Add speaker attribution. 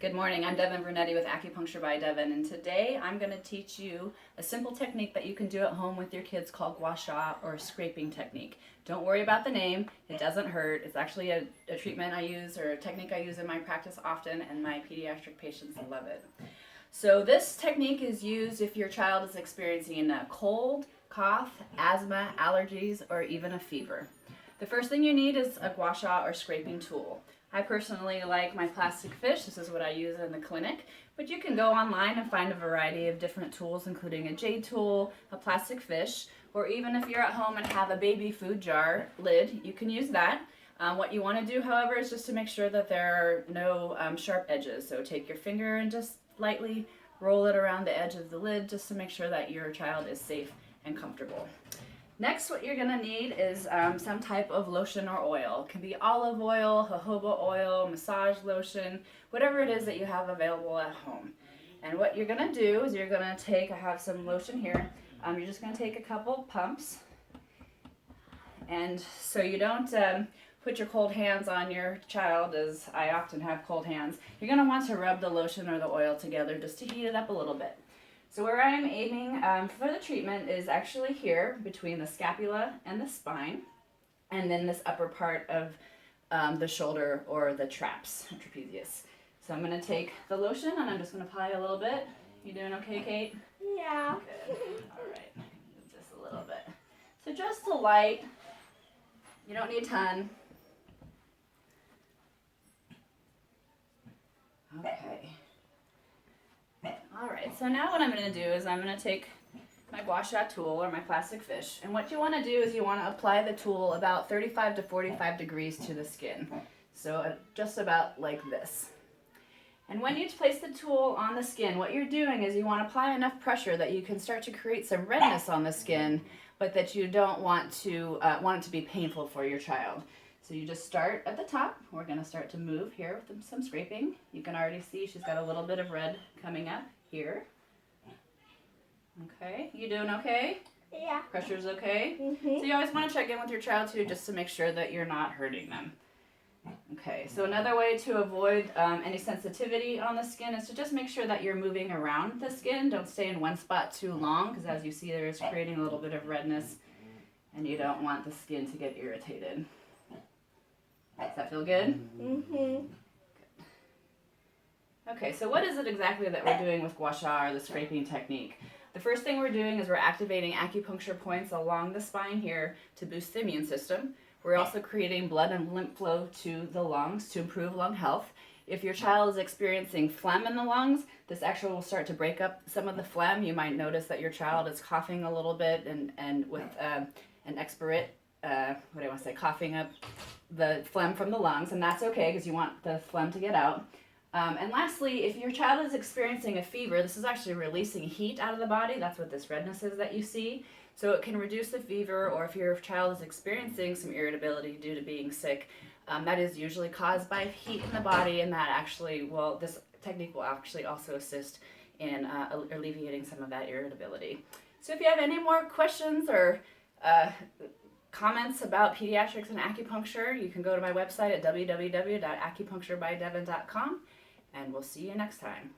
Speaker 1: Good morning, I'm Devin Vernetti with Acupuncture by Devin, and today I'm going to teach you a simple technique that you can do at home with your kids called Gua Sha, or scraping technique. Don't worry about the name, it doesn't hurt. It's actually a treatment I use, or a technique I use in my practice often, and my pediatric patients love it. So this technique is used if your child is experiencing a cold, cough, asthma, allergies, or even a fever. The first thing you need is a Gua Sha or scraping tool. I personally like my plastic fish. This is what I use in the clinic, but you can go online and find a variety of different tools, including a jade tool, a plastic fish, or even if you're at home and have a baby food jar lid, you can use that. What you want to do, however, is just to make sure that there are no sharp edges. So take your finger and just lightly roll it around the edge of the lid just to make sure that your child is safe and comfortable. Next, what you're going to need is some type of lotion or oil. It can be olive oil, jojoba oil, massage lotion, whatever it is that you have available at home. And what you're going to do is you're going to take, I have some lotion here, you're just going to take a couple pumps. And so you don't put your cold hands on your child, as I often have cold hands. You're going to want to rub the lotion or the oil together just to heat it up a little bit. So where I'm aiming for the treatment is actually here between the scapula and the spine, and then this upper part of the shoulder or the trapezius. So I'm going to take the lotion and I'm just going to apply a little bit. You doing okay, Kate?
Speaker 2: Yeah.
Speaker 1: Good. All right. Move this a little bit. So just a light. You don't need a ton. Okay. Alright, so now what I'm going to do is I'm going to take my Gua Sha tool or my plastic fish, and what you want to do is you want to apply the tool about 35 to 45 degrees to the skin. So just about like this. And when you place the tool on the skin, what you're doing is you want to apply enough pressure that you can start to create some redness on the skin, but that you don't want it to be painful for your child. So you just start at the top. We're going to start to move here with some scraping. You can already see she's got a little bit of red coming up here. Okay, you doing okay?
Speaker 2: Yeah.
Speaker 1: Pressure's okay? So you always want to check in with your child too, just to make sure that you're not hurting them. Okay, so another way to avoid any sensitivity on the skin is to just make sure that you're moving around the skin. Don't stay in one spot too long, because as you see there, it's creating a little bit of redness, and you don't want the skin to get irritated. Does that feel good?
Speaker 2: Mhm.
Speaker 1: Okay, so what is it exactly that we're doing with Gua Sha, or the scraping technique? The first thing we're doing is we're activating acupuncture points along the spine here to boost the immune system. We're also creating blood and lymph flow to the lungs to improve lung health. If your child is experiencing phlegm in the lungs, this actually will start to break up some of the phlegm. You might notice that your child is coughing a little bit and with an expirate, coughing up the phlegm from the lungs, and that's okay because you want the phlegm to get out. And lastly, if your child is experiencing a fever, this is actually releasing heat out of the body. That's what this redness is that you see. So it can reduce the fever, or if your child is experiencing some irritability due to being sick, that is usually caused by heat in the body, and that actually this technique will actually also assist in alleviating some of that irritability. So if you have any more questions or comments about pediatrics and acupuncture, you can go to my website at www.acupuncturebydevin.com, and we'll see you next time.